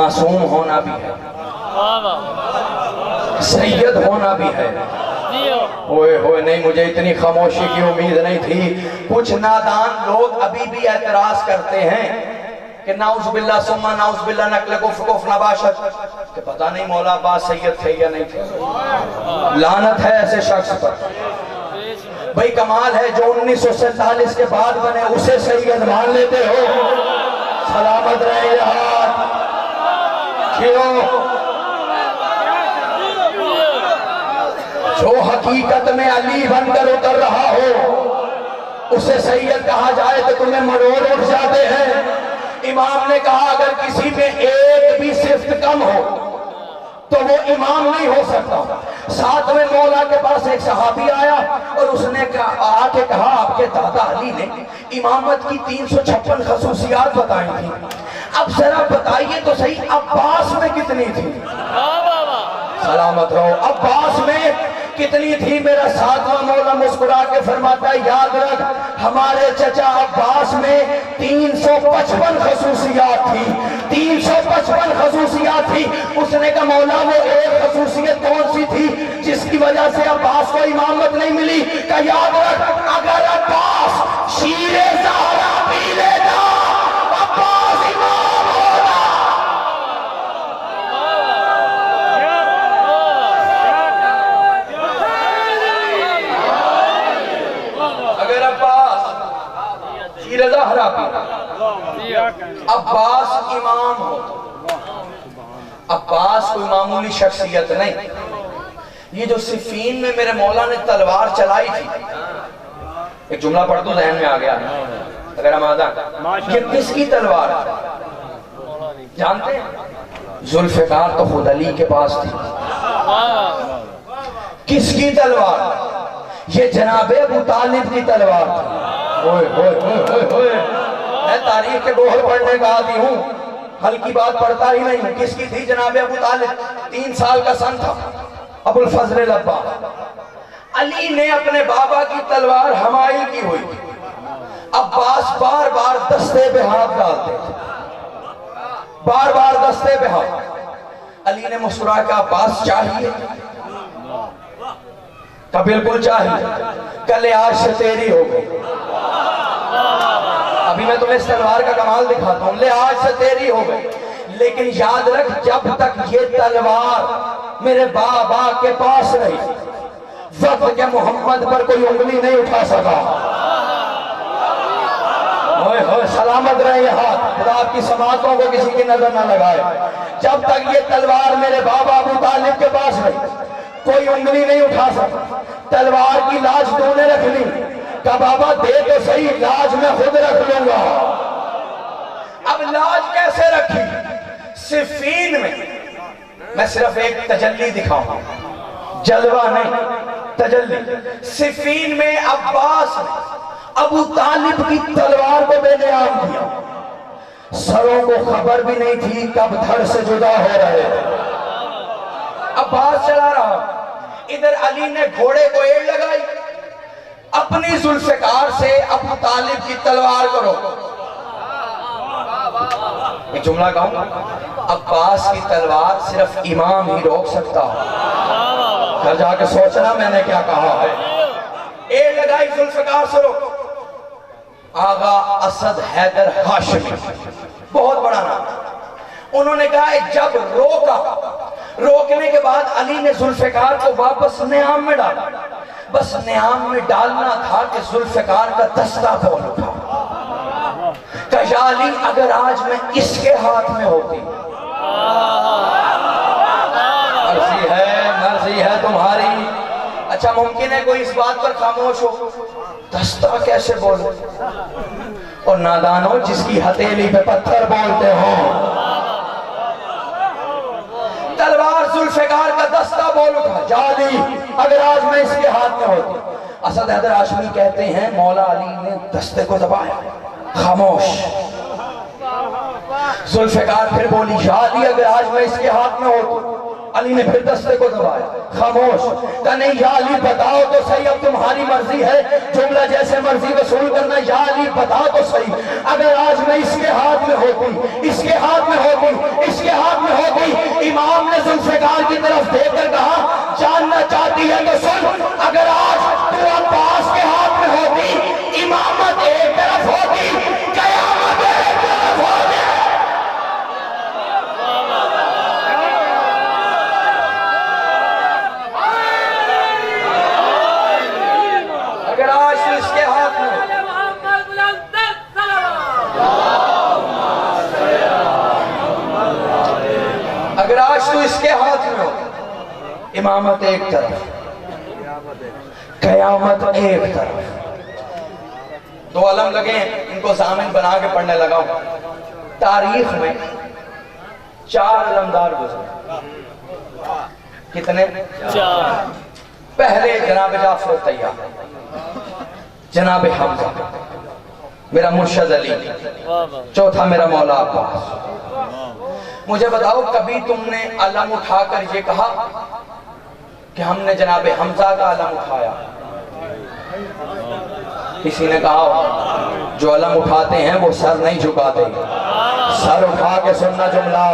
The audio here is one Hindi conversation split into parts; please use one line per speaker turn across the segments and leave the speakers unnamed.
मासूम होना भी है, सैयद होना भी है। ओए होए नहीं, मुझे इतनी खामोशी की उम्मीद नहीं थी। कुछ नादान लोग अभी भी एतराज करते हैं कि नाउज़ुबिल्लाह सुम्मा नाउज़ुबिल्लाह नकल कुफ्र नबाशत, कि पता नहीं मौला अब्बास सैयद थे या नहीं थे। लानत है ऐसे शख्स पर। भाई कमाल है, जो 1947 के बाद बने उसे सैयद मान लेते हो। सलामत रहे हाथ। क्यों? जो हकीकत में अली बनकर उतर रहा हो उसे सैयद कहा जाए तो तुम्हें मरोड़ उठ जाते हैं। इमाम ने कहा अगर किसी में एक भी सिफ्त कम हो तो वो इमाम नहीं हो सकता। साथ में मौला के पास एक सहाबी आया और उसने आके कहा आपके दादा अली ने इमामत की 356 खसूसियात बताई थी, अब जरा बताइए तो सही अब्बास में कितनी थी? सलामत रहो। अब्बास में कितनी थी? मेरा सातवां मौला मुस्कुरा के फरमाता है याद रख हमारे चचा अब्बास में 355 खसूसियात थी। 355 खसूसियात थी। उसने कहा मौला वो एक खसूसियत कौन सी थी जिसकी वजह से अब्बास को इमामत नहीं मिली? का याद रख अगर अब्बास शीरे ज़हरा पी लेता अब्बास इमाम होता। अगर अब्बास शीरे ज़हरा पीता अब्बास इमाम होता। अब्बास कोई मामूली शख्सियत नहीं। ये जो सिफीन में मेरे मौला ने तलवार चलाई थी, एक जुमला पढ़ दो जहन में आ गया अगर हम आदा, ये किसकी तलवार जानते हैं? जुल्फ़िकार तो खुद अली के पास थी। किसकी तलवार? ये जनाबे अबू तालिब की तलवार थी। ओए ओए ओए ओए, मैं तारीख के गोहर पढ़ने का आदी हूँ, हल्की बात पढ़ता ही नहीं हूँ। किसकी थी? जनाबे अबू तालिब। 3 साल का सन था अबुल फजल अब्बास। अली ने अपने बाबा की तलवार हमाइल की हुई। अब्बास बार बार दस्ते पे हाथ डालते थे, बार बार दस्ते पे हाथ। अली ने मुस्कुरा के अब्बास चाहिए? का बिल्कुल चाहिए। कल आज से तेरी हो गई। अभी मैं तुम्हें इस तलवार का कमाल दिखाता हूँ। ले आज से तेरी हो गई, लेकिन याद रख जब तक ये तलवार मेरे बाबा के पास रही वक्त के मोहम्मद पर कोई उंगली नहीं उठा सका। होए होए, सलामत रहे हाथ। खुदा आपकी समातों को किसी की नजर ना लगाए। जब तक ये तलवार मेरे बाबा अबू तालिब के पास रही कोई उंगली नहीं उठा सका। तलवार की लाज तूने रख ली, का बाबा दे तो सही, लाज मैं खुद रख लूंगा। अब लाज कैसे रखी? सिफीन में मैं सिर्फ एक तजल्ली दिखाऊं, जलवा नहीं, तजल्ली। सिफीन में अब्बास ने अबू तालिब की तलवार को बेनयाम किया। सरों को खबर भी नहीं थी कब धड़ से जुदा हो रहे। अब्बास चला रहा, इधर अली ने घोड़े को एड़ लगाई, अपनी जुल्फ़िकार से अबू तालिब की तलवार को रोको। एक जुमला कहूं, अब्बास की तलवार सिर्फ इमाम ही रोक सकता है। घर जाके सोचना मैंने क्या कहा है। एड़ लगाई, जुल्फ़िकार से रोको। आगा असद हैदर हाशमी, बहुत बड़ा नाम। उन्होंने कहा जब रोका, रोकने के बाद अली ने जुल्फ़िकार को वापस नियाम में डाला। बस नियाम में डालना था कि जुल्फ़िकार का दस्ता बोल उठा। कजाली अगर आज मैं इसके हाथ में होती, मर्जी है तुम्हारी। अच्छा मुमकिन है कोई इस बात पर खामोश हो, दस्ता कैसे बोले? और नादानो जिसकी हथेली पे पत्थर बोलते हो। तलवार जुल्फ़िकार का दस्ता बोल उठा। जाली अगर आज मैं इसके हाथ में होती। असद हैदर हाशमी कहते हैं मौला अली ने दस्ते को दबाया, खामोश। जुल्फ़िकार फिर बोली जाली अगर आज मैं इसके हाथ में होती। अली ने फिर दस्ते को दबाया, खामोश। कहा नहीं या अली बताओ तो सही, अब तुम्हारी मर्जी है, जुमला जैसे मर्जी वसूल करना। या अली बताओ तो सही, अगर आज मैं इसके हाथ में होती, इसके हाथ में होती, इसके हाथ अगर आज तू इसके हाथ में हो, इमामत एक तरफ, कयामत एक तरफ, दो अलम लगे हैं, इनको जामिन बना के पढ़ने लगा हूं। तारीख में 4 अलमदार गुजरे। कितने? 4। पहले जनाब जाफर तैयार, जनाब हमजा, मेरा मुर्शद अली, चौथा मेरा मौला अब्बास। मुझे बताओ, कभी तुमने अलम उठाकर ये कहा कि हमने जनाब हमजा का अलम उठाया? किसी ने कहा जो अलम उठाते हैं वो सर नहीं झुकाते, सर उठा के सुनना जुमला।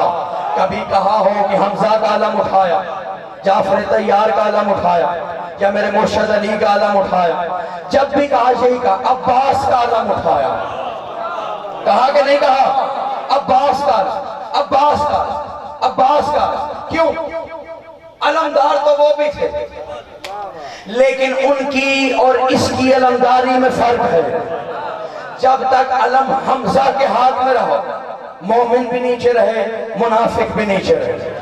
कभी कहा हो कि हमजा का अलम उठाया, जाफर तैयार का अलम उठाया, या मेरे मुर्शद अली का अलम उठाया? जब भी कहा यही कहा, अब्बास का अलम उठाया। कहा कि नहीं कहा? अब्बास का, अब्बास का, अब्बास का। क्यों? अलमदार तो वो भी थे, लेकिन उनकी और इसकी अलमदारी में फर्क है। जब तक अलम हमजा के हाथ में रहो, मोमिन भी नीचे रहे, मुनाफिक भी नीचे रहे।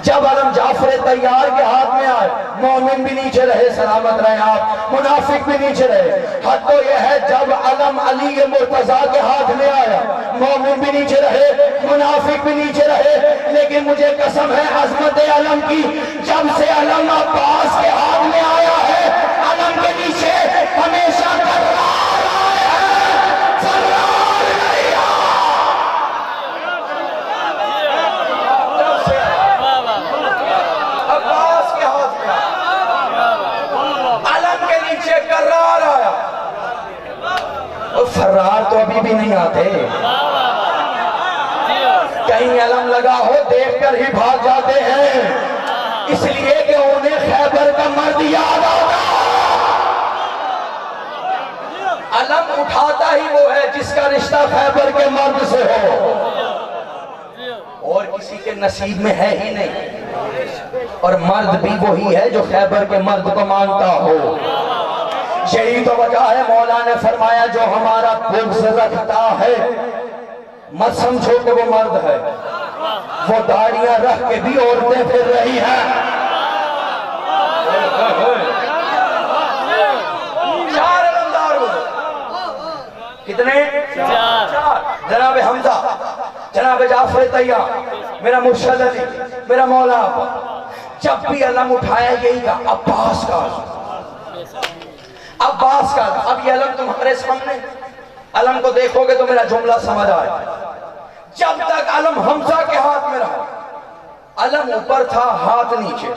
जब अलम जाफर तैयार के हाथ में आए, मोमिन भी नीचे रहे, सलामत रहे आप, मुनाफिक भी नीचे रहे। हद तो यह है, जब अलम अली मुर्तजा के हाथ में आया, मोमिन भी नीचे रहे, मुनाफिक भी नीचे रहे। लेकिन मुझे कसम है अजमत अलम की, जब से अलम अब्बास के हाथ में आया है, अलम के नीचे हमेशा करार आया है, फरार नहीं आया। अब्बास के हाथ में अलम के नीचे करार आया, और फरार तो अभी भी नहीं आते। कहीं अलम लगा हो देखकर ही भाग जाते हैं, इसलिए कि उन्हें खैबर का मर्द याद आता। अलम उठाता ही वो है जिसका रिश्ता खैबर के मर्द से हो, और किसी के नसीब में है ही नहीं। और मर्द भी वही है जो खैबर के मर्द को मानता हो। यही तो वजह है मौला ने फरमाया, जो हमारा बुग़्ज़ रखता है मत समझो कि वो मर्द है, वो दाढ़ियां रख के भी औरतें फिर रही हैं। 4 अलमदार हो। कितने? 4। जनाब हमजा, जनाब जाफर तैयार, मेरा मुर्शद अली, मेरा मौला अब्बास। जब भी अलम उठाया यही का अब्बास का, अब्बास का। अब ये अलम तुम्हारे सामने, अलम को देखोगे तो मेरा जुमला समझ आए। जब तक अलम हमजा के हाथ में रहा, अलम ऊपर था, हाथ नीचे।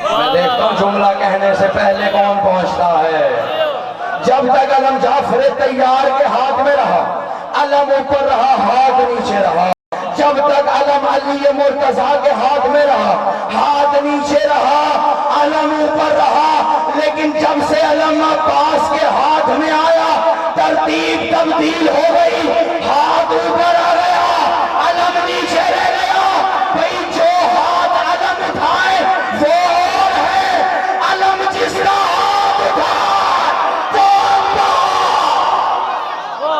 मैं देखता हूं जुमला कहने से पहले कौन पहुंचता है। जब तक अलम जाफर तैयार के हाथ में रहा, अलम ऊपर रहा, हाथ नीचे रहा। जब तक अलम अली मुर्तजा के हाथ में रहा, हाथ नीचे रहा, अलम ऊपर रहा। लेकिन जब से अलम अब्बास के हाथ में आया, तरतीब तब्दील हो गई, हाथ ऊपर आ गया, अलम नीचे रह गया। भाई जो हाथ अलम उठाए वो और है, अलम जिसका हाथ उठाए वो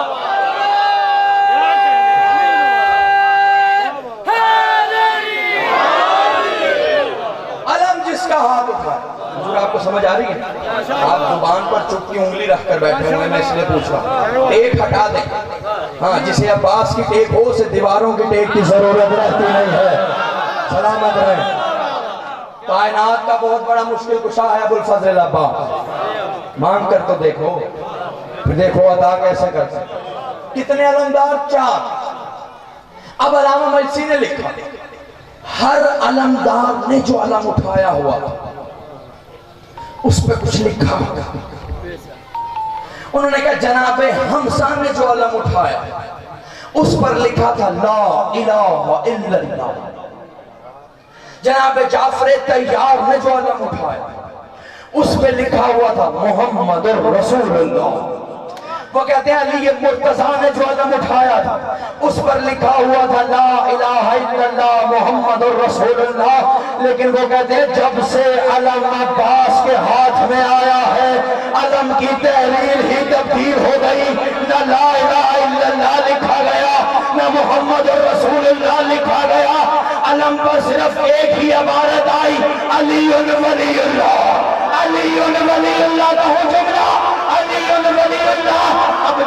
अलम जिसका हाथ उठाए। आपको समझ आ रही है? आप जुबान पर चुप की उंगली रखकर बैठे हुए, मैं इसलिए पूछ रहा हूँ। टेक हटा दें। हाँ, जिसे अब्बास की टेक हो उसे दीवारों की टेक की जरूरत रहती नहीं है। सलामत रहे। कायनात का बहुत बड़ा मुश्किल कुशा है अबुल फजल अब्बास। मांग कर तो देखो, फिर देखो अदा कैसे करते। कितने अलमदार? 4। अब अलामा मजसी ने लिखा, हर अलमदार ने जो अलम उठाया हुआ उस पर कुछ लिखा होगा। उन्होंने कहा जनाबे हमजा ने जो अलम उठाया उस पर लिखा था ला इलाहा इल्लल्लाह। जनाबे जाफर तैयार ने जो अलम उठाया उस पर लिखा हुआ था मुहम्मदुर रसूलुल्लाह। वो कहते हैं अली मुर्तजा ने जो अलम उठाया था उस पर लिखा हुआ था ला इलाहा इल्लल्लाह मुहम्मदुर रसूलुल्लाह। लेकिन वो कहते हैं जब से अलम अब्बास के हाथ में आया है, अलम की तहरीर ही तब्दील हो गई। न ला इलाहा इल्लल्लाह लिखा गया, अन्ना मोहम्मद रसूलुल्लाह लिखा गया, अलम पर सिर्फ एक ही इबारत आई, अलीउन वलीउल्लाह। अलीउन वलीउल्लाह का हो जुमला, अलीउन वलीउल्लाह। अब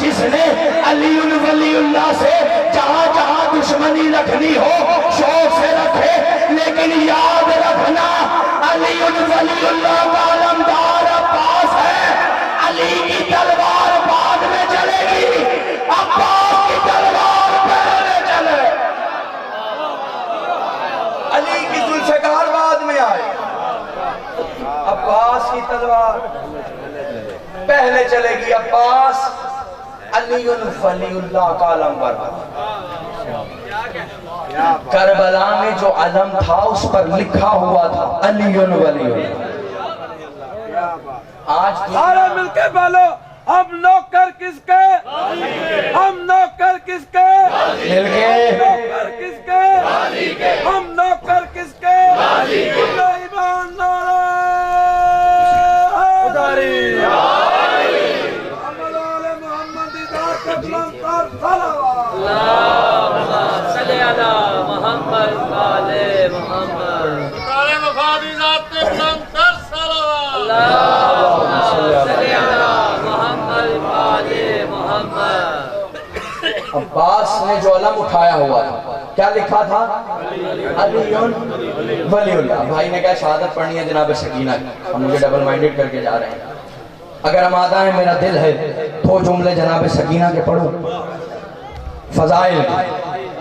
जिसने अलीउन वलीउल्लाह से जहां जहां दुश्मनी रखनी हो शौक से रखे, लेकिन याद रखना अलीउन वलीउल्लाह का अलमदार अब्बास है। अली की तलवार बाद में चलेगी, अब्बास की तलवार पहले चले। अली की जुल्फ़िकार बाद में आए, अब्बास की तलवार पहले चलेगी। अब्बास अलीउन वलीउल्लाह का अलम करबला में जो अलम था उस पर लिखा हुआ था अलीउन वलीउल्लाह। आज
सारे मिलके बोलो, हम नौकर किसके, हम नौकर किसके,
मिलके
नौकर किसके, हम नौकर किसके, ईमानदार मोहम्मद इदार का कलमकार सलावत।
सल्ले अला मोहम्मद वाले मोहम्मद।
तारे मुखादिजात के कलमकार सलावत।
सल्ले अला मोहम्मद वाले मोहम्मद।
अब्बास ने जो अलम उठाया हुआ था क्या लिखा था? अलीउन वलीउल्लाह। भाई ने क्या शहादत पढ़नी है जनाब सकीना की, हम मुझे डबल माइंडेड करके जा रहे हैं। अगर हम आदा है मेरा दिल है तो जुमले जनाब सकीना के पढ़ो। फजाइल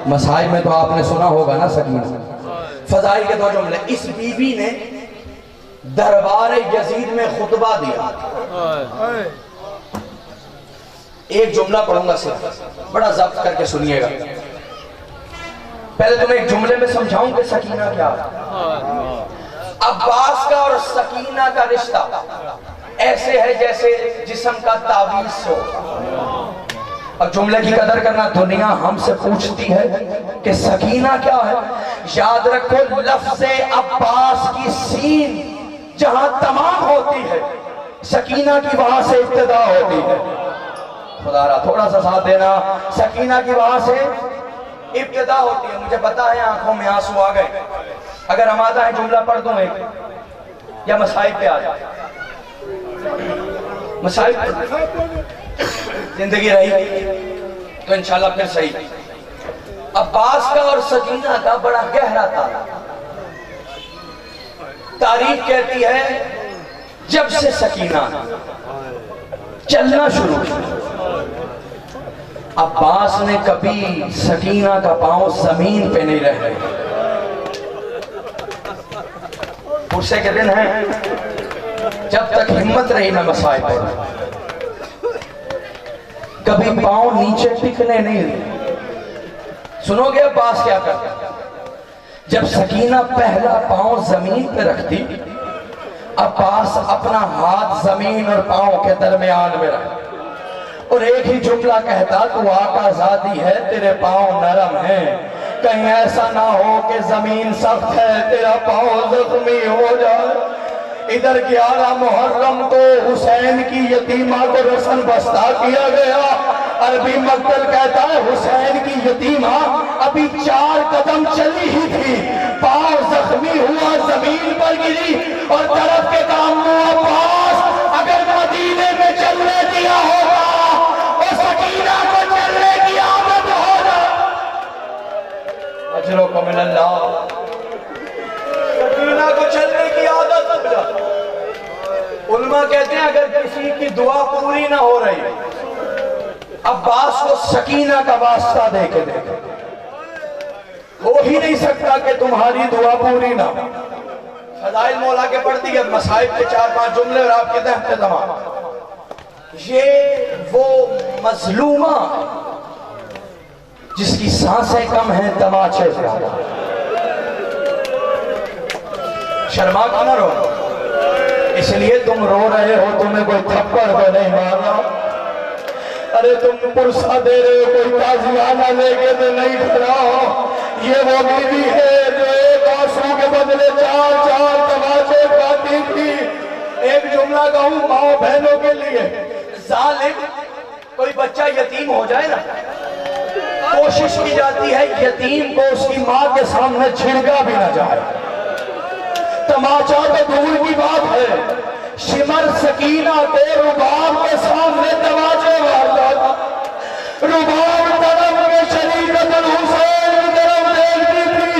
मसाइल में तो आपने सुना होगा ना सकीना, फजाइल के दो जुमले। इस बीबी ने दरबार यजीद में खुतबा दिया। एक जुमला पढ़ूंगा सिर्फ, बड़ा जब्त करके सुनिएगा। पहले तुम्हें एक जुमले में समझाऊं कि सकीना क्या है। अब्बास का और सकीना का रिश्ता ऐसे है जैसे जिस्म का तावीज़ हो। अब जुमले की कदर करना, दुनिया हमसे पूछती है कि सकीना क्या है। याद रखो लफ्ज़े अब्बास की सीन जहां तमाम होती है, सकीना की वहां से इब्तिदा होती है। खुदारा थोड़ा सा साथ देना, सकीना की वहां से इब्तिदा होती है। मुझे पता है आंखों में आंसू आ गए। अगर हम आता है जुमला पढ़ दूं एक, या मसाइब पे आ जाए। मसाइब जिंदगी रही तो इंशाल्लाह फिर सही। अब्बास का और सकीना का बड़ा गहरा ताल्लुक। तारीख कहती है जब से सकीना चलना शुरू किया, अब्बास ने कभी सकीना का पांव जमीन पे नहीं रहे। गुस्से के दिन है जब तक हिम्मत रही ना मसाइब पर, कभी पांव नीचे टिकने नहीं दिए। सुनोगे अब्बास क्या करते? जब सकीना पहला पांव जमीन पे रखती, अब्बास अपना हाथ जमीन और पांव के दरमियान में रखता और एक ही जुमला कहता, तू आकाज़ादी है तेरे पांव नरम हैं, कहीं ऐसा ना हो कि जमीन सख्त है तेरा पांव जख्मी हो जाए। इधर 11 मुहर्रम को हुसैन की यतीमा को रसन बस्ता किया गया। अरबी मक्तल कहता है हुसैन की यतीमा अभी 4 कदम चली ही थी, पांव जख्मी हुआ, जमीन पर गिरी और तरफ के काम अब्बास अगर मदीने में चलने दिया होगा और सकीना को चलने की आदत होगा, अजरों को मिनल्लाह, सकीना को चलने की आदत हो जाए। उलमा कहते हैं अगर किसी की दुआ पूरी ना हो रही, अब्बास को सकीना का वास्ता दे के देखे, हो ही नहीं सकता कि तुम्हारी दुआ पूरी ना हो। फजाइल मौला के पढ़ दिए, मसाइब के 4-5 जुमले और आपके तहत तमाम। ये वो मजलूमा जिसकी सांसें कम हैं तमाचे ज्यादा। शर्मा क्यों ना रो, इसलिए तुम रो रहे हो, तुम्हें कोई थप्पड़ तो नहीं मारना। अरे तुम पुरसा दे रहे हो, कोई ताजियाना लेके तो नहीं खड़ा हो। ये वो बीवी है जो एक आंसू के बदले 4-4 तमाचे खाती थी। एक जुमला कहूं माओ बहनों के लिए, जालिम कोई बच्चा यतीम हो जाए ना, कोशिश की जाती है यतीम को उसकी माँ के सामने छिड़का भी ना जाए। तमाचा तो दूर की बात है, शिमर सकीना को रुबाब के सामने तमाचे मारता था। रुबाब तरफ में शरीकतुल हुसैन की तरफ देखती थी।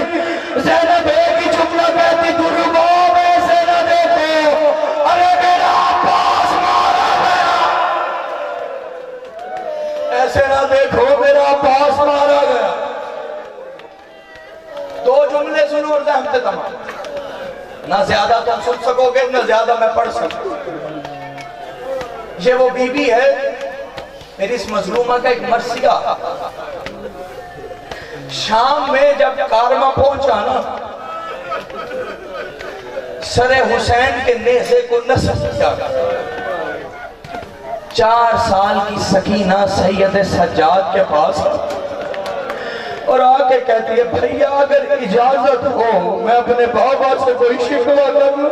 ज़ैनब एक ही जुमला कहती, तू रुबाब ऐसे ना देखो, अरे मेरा अब्बास मारा गया, ऐसे ना देखो मेरा अब्बास मारा गया। दो जुमले सुनो और रहमते तमाम, ना ज्यादा तुम सुन सकोगे ना ज्यादा मैं पढ़ सकूं। ये वो बीबी है मेरी इस मजलूमा का एक मरसिया। शाम में जब कारमा पहुंचा ना, सरे हुसैन के नेज़े को नस्ब किया। 4 साल की सकीना सैयद सज्जाद के पास और आके कहती है, भैया अगर इजाजत हो मैं अपने बाबा से कोई शिकवा कर लूं।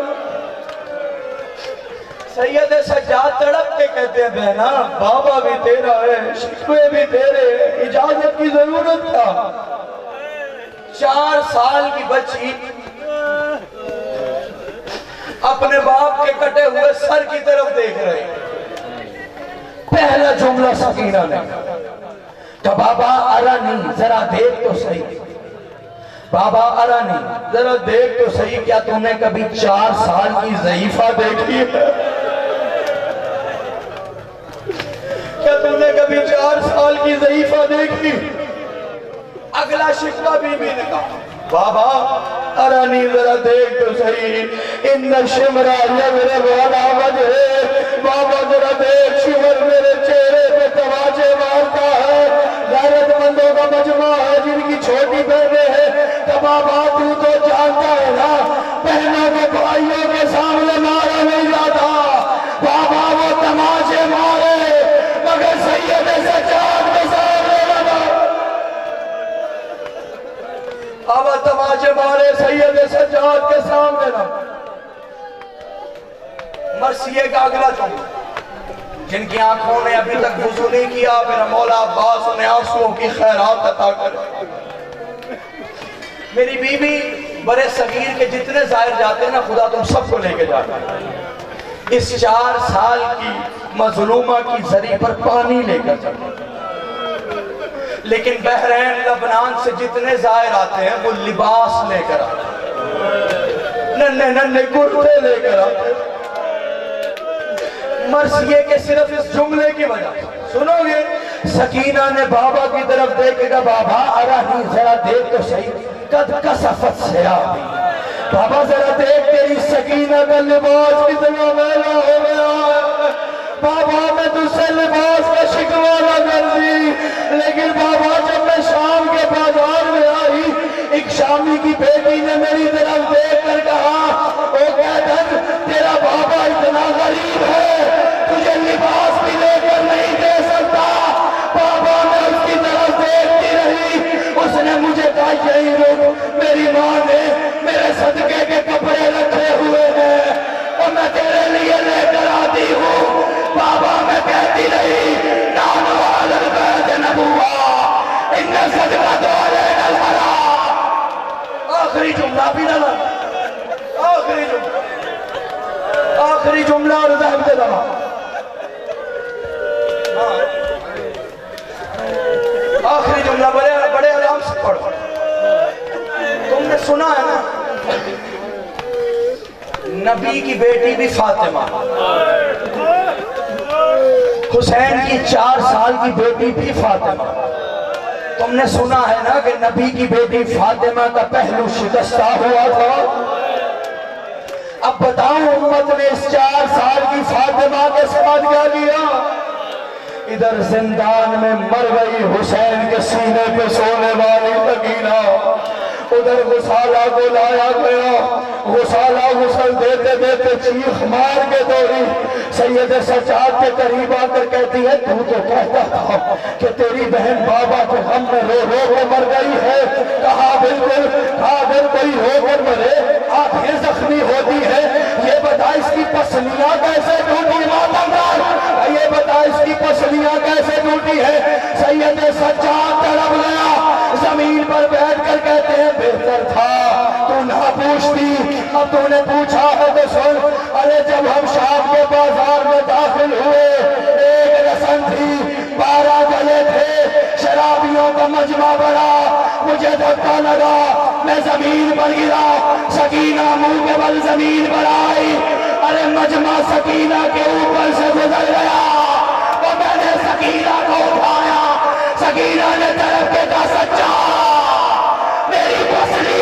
सैयद सज्जाद तड़प के कहते हैं, बहना बाबा भी तेरा है, शिकवे भी तेरे, इजाजत की जरूरत था। 4 साल की बच्ची अपने बाप के कटे हुए सर की तरफ देख रही। पहला जुमला सकीना ने तो बाबा अरानी जरा देख तो सही, बाबा अरानी जरा देख तो सही, क्या तूने कभी 4 साल की ज़ईफा देखी है? क्या तूने कभी 4 साल की ज़ईफा देखी? अगला शिकवा बीबी ने कहा, बाबा अरानी जरा देख तो सही, इन शिमरा मेरे वाला वजह, बाबा जरा देख शिमर मेरे चेहरे पे तमाचे मारता है, गैरतमंदों का मजमा है जिनकी छोटी बहनें हैं। तो बाबा तू तो जानता है ना, बहनों के भाइयों के सामने मारा नहीं जाता। बाबा वो तमाचे मारे मगर सैयद सज्जाद के सामने लगा। अब तमाचे मारे सैयद सज्जाद के सामने ना। मरसिए का अगला जुमला, जिनकी आंखों ने अभी तक वुजू नहीं किया, मेरा मौला अब्बास उन्हें आंसुओं की खैरात अता करे। मेरी बीवी बड़े सगीर के जितने जाहिर जाते हैं ना, खुदा तुम सबको लेके जाता है। इस 4 साल की मजलूमा की जरी पर पानी लेकर चलते, लेकिन बहरैन लबनान से जितने जाहिर आते हैं वो लिबास लेकर आते हैं, नन्हे नन्हे कुर्ते लेकर आते हैं। मरसिए के सिर्फ इस जुमले की वजह सुनोगे, सकीना ने बाबा की तरफ देखेगा, बाबा अरानी जरा देख तो सही, कद कसफत से बाबा जरा देख तेरी सकीना का लिबास कितना मैला हो गया है। बाबा मैं तुझसे लिबास का शिकवा न कर दी, लेकिन बाबा जब मैं शाम के बाजार में आई, एक शामी की बेटी ने मेरी तरफ देख कर कहा, ओ कहकर तेरा बाबा इतना गरीब है, तुझे लिबास भी लेकर नहीं दे सकता। बाबा मैं उसकी तरफ देखती रही, उसने मुझे कहा यही रुक, मेरी माँ ने मेरे सदके के कपड़े रखे हुए हैं और मैं तेरे लिए लेकर आती हूँ। बाबा मैं कहती रही, नानो अलल बैत नबुवा इन्ने सदका तो अलैना हराम। आखिरी जुमला भी ना, आखिरी जुमला, आखिरी जुमला और रहमत दमा। आखिरी जुमला बड़े बड़े आराम से पढ़ो। तुमने सुना है ना, नबी की बेटी भी फातिमा, हुसैन की 4 साल की बेटी भी फातिमा। तुमने सुना है ना कि नबी की बेटी फातिमा का पहलू शिकस्ता हुआ था। अब बताओ उम्मत ने इस 4 साल की फातिमा के साथ क्या किया? इधर जिंदान में मर गई हुसैन के सीने पे सोने वाली सकीना, उधर गुसाला को लाया गया, गुसाला गुसल देते देते चीख मार के दौड़ी सैयद सज्जाद के करीब आकर कहती है, तू तो कहता था कि तेरी बहन बाबा के गम में रो रो के मर गई है। कहा बिल्कुल, अगर कोई रोकर मरे आंखें जख्मी होती है, ये बता इसकी पसलियां कैसे टूटी मातमदार, ये बता इसकी पसलियां कैसे टूटी है। सैयद सज्जाद तड़प गया, जमीन पर बैठ कर कहते हैं बेहतर था तू ना पूछती, अब तूने पूछा है तो सुन। अरे जब हम शाम के बाजार में दाखिल हुए, एक रस्म थी, 12 गले थे, शराबियों का मजमा बड़ा, मुझे धक्का लगा, मैं जमीन पर गिरा, सकीना मुंह के बल जमीन पर आई। अरे मजमा सकीना के ऊपर से गुजर गया, तो मैंने सकीना को उठाया, सकीना ने तरफ के कहा सच्चा मेरी पसली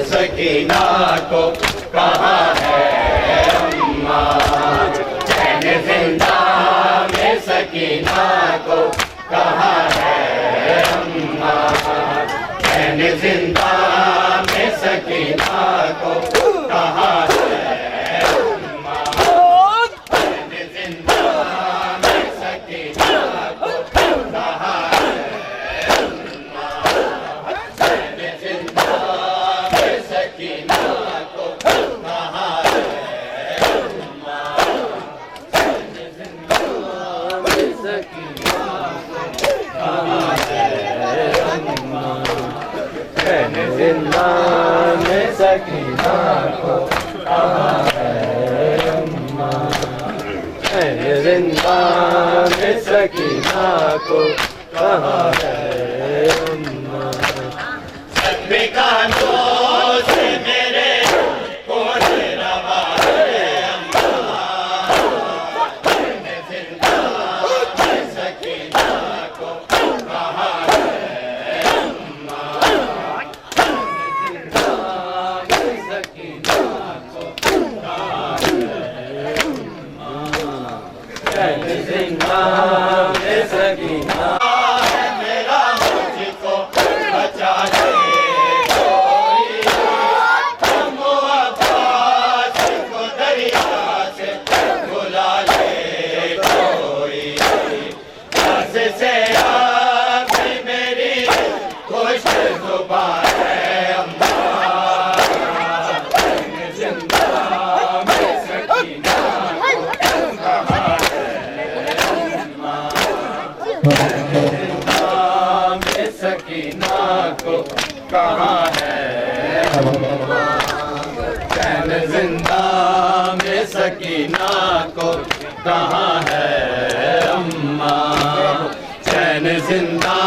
सकीना को कहा है अम्मा, चैन जिंदा में सकीना को कहा है अम्मा, चैन जिंदा में सकीना को कहा है अम्मा, चैन जिंदा में सकीना को कहा है अम्मा, चैन जिंदा सकीना को कहा है अम्मा, चैन जिंदा में सकीना को कहा है अम्मा, चैन जिंदा में सकीना को कहा है अम्मा, चैन जिंदा में सकीना को कहा है अम्मा। सभी कानों से मेरे कोट रवा है अम्मा, चैन जिंदा में सकीना को कहा है अम्मा, चैन जिंदा में सकीना को कहा है अम्मा, चैन जिंदा में सकीना है मेरा मुझको बचा दे मेरी खुश जुबान है अम्मा, में सकीना को कहाँ है चैन जिंदा में सकीना को कहाँ है अम्मा चैन जिंदा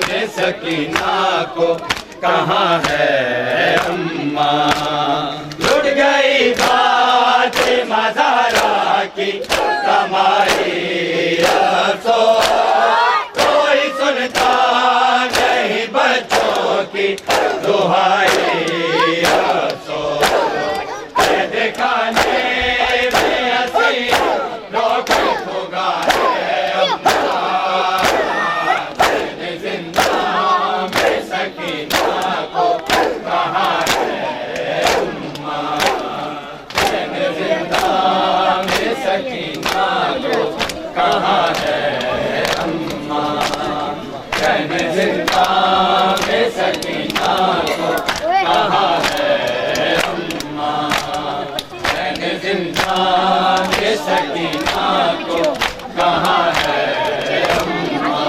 में सकीना को कहाँ है अम्मा लुट गई बात मज़ारा की कमाई अफसोस कोई सुनता नहीं बच्चों की दुहाई अफसोस दिखाने में हंसी रोक होगा जिंदा में सकीना को कहाँ है अम्मा जिंदा में सकीना को कहाँ है अम्मा जिंदा में सकीना को कहाँ है अम्मा जिंदा में सकीना को कहाँ है अम्मा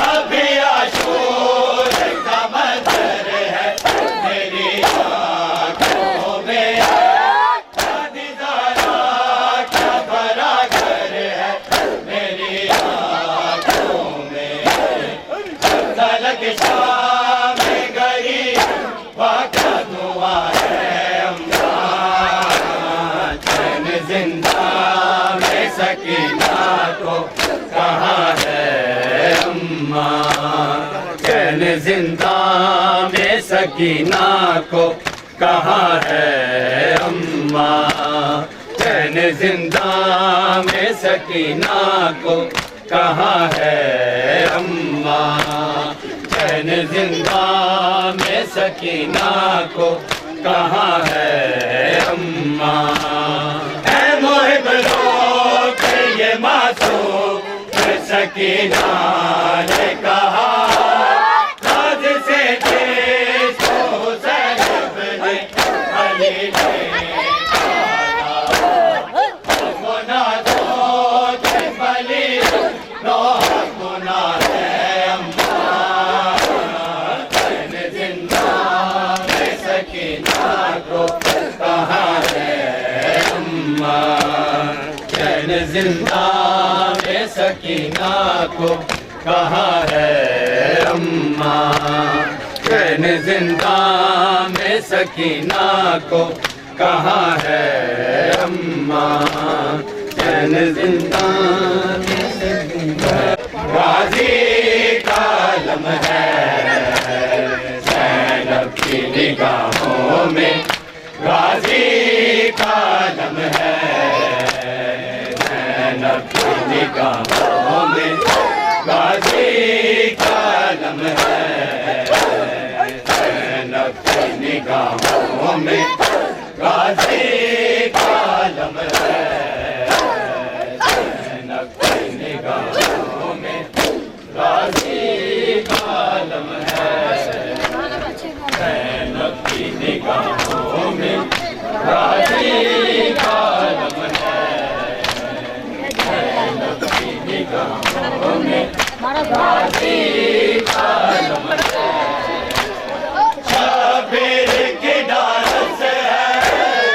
अभी आशूर का मंजर है मेरी आँखों में दादी ज़रा क्या भरा घर है मेरी आँखों में झलक शाम गई वाक़ा दुआ है अम्मा चैन जिंदा में सकीना को कहाँ है अम्मा चैन जिंदा में सकीना को कहाँ है अम्मा चैन जिंदा में सकीना को कहाँ है अम्मा चैन जिंदा में सकीना को कहाँ है अम्मा ऐ मुहिब लोग ये मासूम सकीना ने कहा राज से देश को ज़ैनब ने अली ने गुना दो के बली रोह गुना है अम्मा चैन जिंदा में सकीना को कहाँ है अम्मा चैन जिंदा में सकीना को कहाँ है अम्मा चैन जिंदा में सकीना को कहाँ है अम्मा चैन जिंदा में सकीना गाजी का आलम है ज़ैनब की निगाहों में गाजी का आलम है ज़ैनब की निगाहों में गाजी का आलम है ज़ैनब की निगाहों में गाजी का आलम है ज़ैनब की निगाहों में गाजी का आलम है ज़ैनब की निगाहों में गाजी का आलम है ज़ैनब की निगाहों में गाजी का आलम है शबीर की डालस है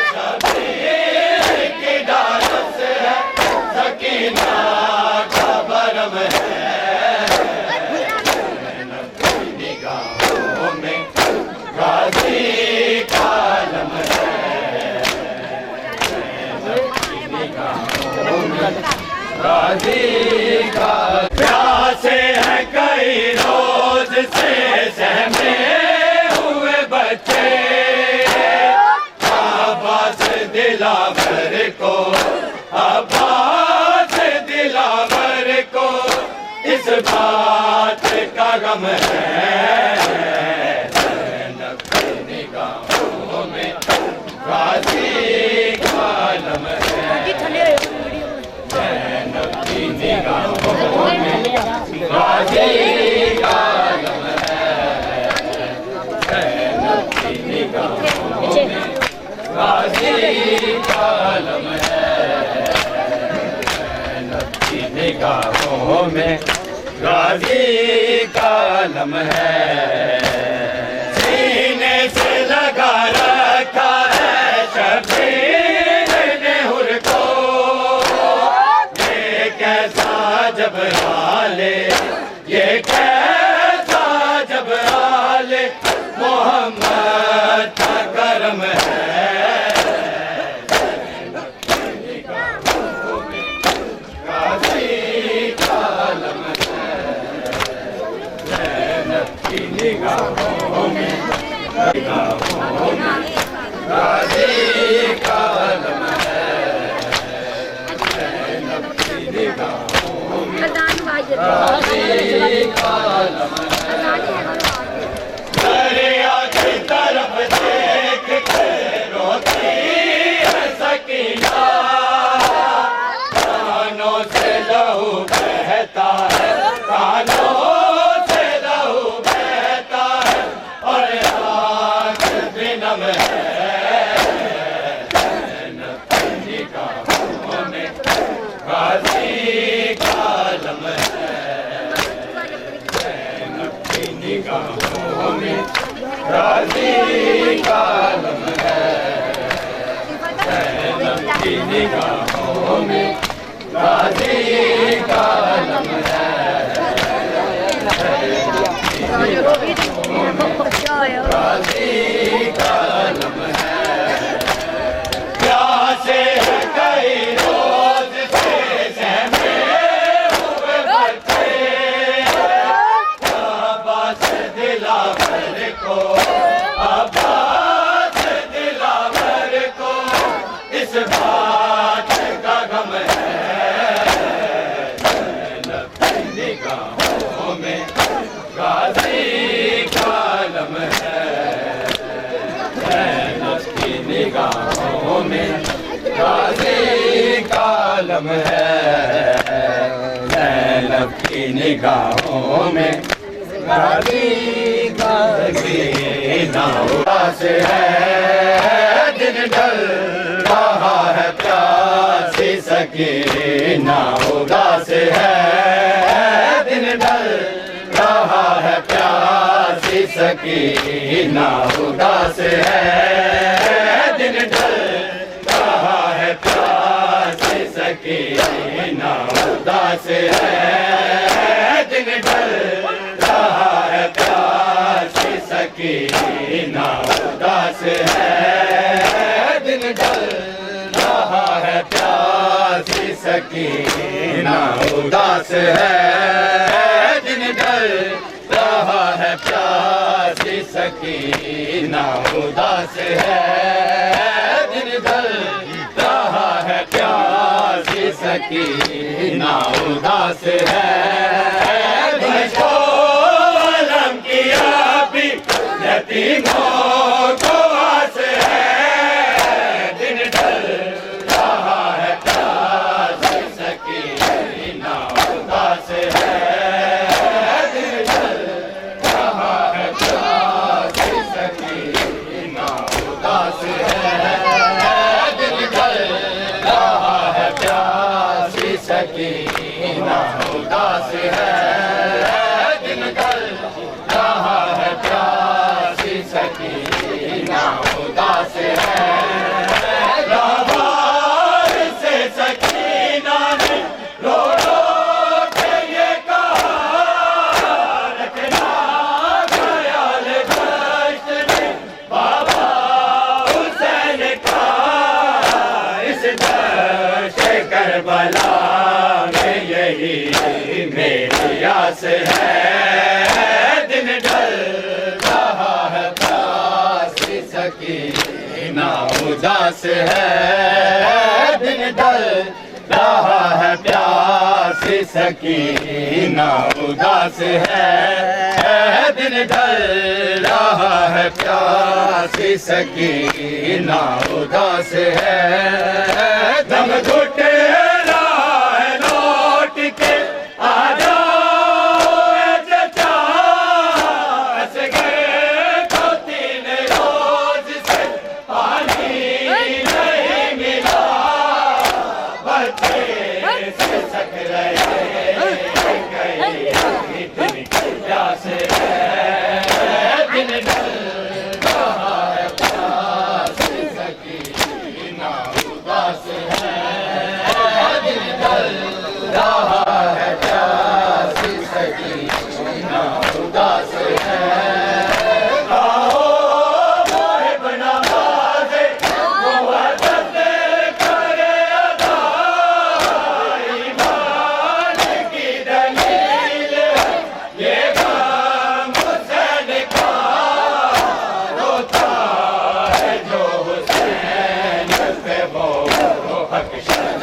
शबीर की डालस है सकीना का बरम है निगाहों में गाजी का आलम है निगाहों में गाजी का प्यासे है कई रोज से सहमे हुए बच्चे अब्बास दिलावर को अब्बास दिलावर को इस बात का गम है ज़ैनब की निगाहों में गाजी का आलम है ज़ैनब की निगाहों में गाजी का आलम है ज़ैनब की निगाहों में गाजी का आलम है ज़ैनब की निगाहों निगाहों में गाजी का आलम है। सीने से लगा रखा है शबीर ने हुर को, ये कैसा जब आले, ये कैसा जब आले मोहम्मद का करम है। गाजी का आलम है, ज़ैनब की निगाहों में, निगाहों में गाजी का आलम है, ज़ैनब की निगाहों में गाजी का आलम है। दरिया की तरफ देख के रोती है सकीना, कानों से लहू बहता है, कानों से लहू बहता है और आँख भी नम है। ज़ैनब की निगाहों में गाजी का आलम है, ज़ैनब की निगाहों में गाजी का आलम है, ज़ैनब की निगाहों में गाजी का आलम है। गाजी का आलम है, प्यासे हैं कई रोज से सहमे हुए बच्चे, अब्बास दिलावर को, अब्बास दिलावर को इस बात का गम है। ज़ैनब की निगाहों में गाजी का आलम है, ज़ैनब की निगाहों में गाजी का आलम है, ज़ैनब की निगाहों में गाजी का ना उदास है, दिन ढल रहा है प्यासी सकीना उदास है, दिन ढल रहा है प्यासी सकीना उदास है, दिन ढल रहा है प्यासी सकीना उदास है, दिन ढल रहा है प्यासी सकीना उदास है, दिन ढल रहा है प्यासी सकीना उदास है, दिन ढल रहा है प्यासी सकीना उदास है, दिन ढल रहा है प्यासी सकीना उदास है। मुझको आलम किया भी यतीमों को आस है, दिन ढल रहा है प्यासी सकीना उदास है, दिन ढल रहा है प्यासी सकीना उदास है, दिन ढल रहा है प्यासी सकीना उदास है, दिन ढल रहा है प्यासी सकीना उदास है। लावार से सकीना ने रो रो के ये कहा, रखना ख्याल दश्त में बाबा हुसैन का, इस दश्त करबला में यही मेरी आस है, दिन ढल रहा है प्यासी सकीना उदास है, दिन ढल रहा है प्यासी सकीना उदास है, दिन ढल रहा है प्यासी सकीना उदास है। दम घुट रहा है लौट के आ जाओ चचा, असगर को 3 रोज से पानी नहीं मिला, बच्चे से सक रहे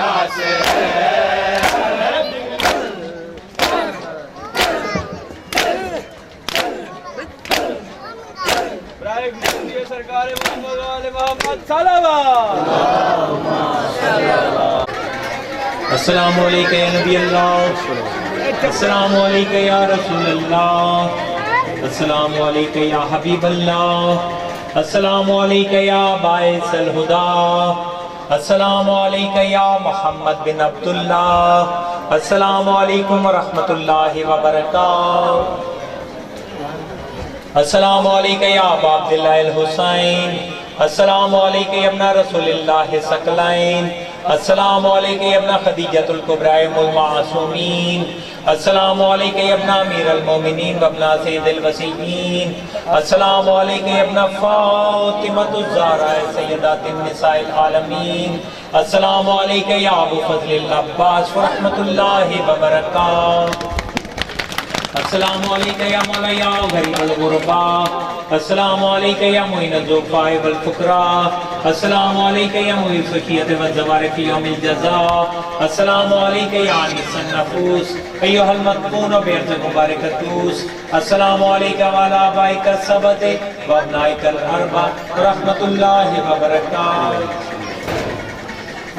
एहसास है।
सरकार मोहम्मद सलावत।
अस्सलामु अलैका या नबी अल्लाह, अस्सलामु अलैका या रसूल अल्लाह, अस्सलामु अलैका या हबीब अल्लाह, अस्सलामु अलैका या बाइसल हुदा, अस्सलामु अलैका या मोहम्मद बिन अब्दुल्लाह, अस्सलामु अलैकुम व रहमतुल्लाहि व बरकातहू। अस्सलामु अलैका या अबा अब्दुल्लाह अल हुसैन, अस्सलामु अलैका या इब्न रसूलिल्लाह सकलैन, अस्सलामु अलैका या इब्न खदीजतुल कुबरा उम्मुल मासूमीन, अस्सलामु अलैका या इब्न अमीरुल मोमिनीन व इब्न सय्यिदिल वसीयीन, अस्सलामु अलैका या इब्न फातिमतुज़ ज़हरा सय्यदातिन निसाइल आलमीन, अस्सलामु अलैका या अबू फज़लिल अब्बास व रहमतुल्लाहि व बरकातहू। अस्सलामु अलैका या मौला या गरीबुल गुरबा, अस्सलामु अलैका या मुइनुल ज़ुफ़ाए वल फ़ुक़रा, अस्सलामु अलैका या मुइल फ़क़ीयत व ज़वारिक़ फ़ी यौमिल जज़ा, अस्सलामु अलैका या अनीसन नफ़ूस अय्युहल मदफ़ून व बिअर्ज़ मुबारकतूस, अस्सलामु अलैका व अला आबाइका सबते व अब्नाइकल अर्बा व रहमतुल्लाहि व बरकातहू।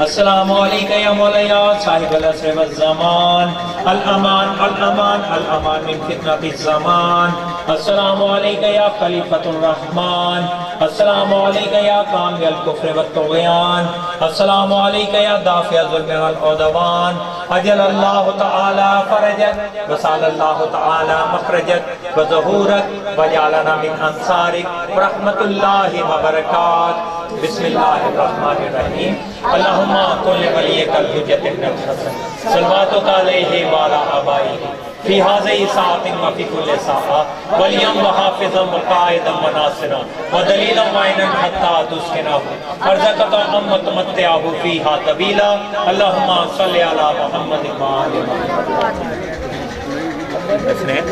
अस्सलामु अलैका या मौला या साहिबल असर व ज़मान, अल अमान अल अमान अल अमान मिन फितनतिज़ ज़मान, अस्सलामु अलैका या खलीफतुर रहमान, अस्सलामु अलैका या कामिल कुफ्र व तुग़यान, अस्सलामु अलैका या दाफ़िअ ज़ुल्म वल उदवान, अजलल्लाहु तआला फरजक व सअलल्लाहु तआला मखरजक व ज़हूरक व जअलना मिन अंसारिक व रहमतुल्लाहि व बरकातहू। बिस्मिल्लाहिर्रहमानिर्रहीम। अल्लाहुम्मा कुल्ल वलियकल हुज्जत इब्न हसन सल्लल्लाहु अलैहि व अला आबाइहि फी हाज़िहि साअतिन व फी कुल्लि साअ वलियम व हाफ़िज़म व क़ाइदम व नासिरन व दलीलन व ऐनन हत्ता तुस्किनहु अर्ज़क़ता अम्म तुमत्तिअहु फ़ीहा तवीला। अल्लाहुम्मा सल्लि अला मुहम्मद व आलि मुहम्मद।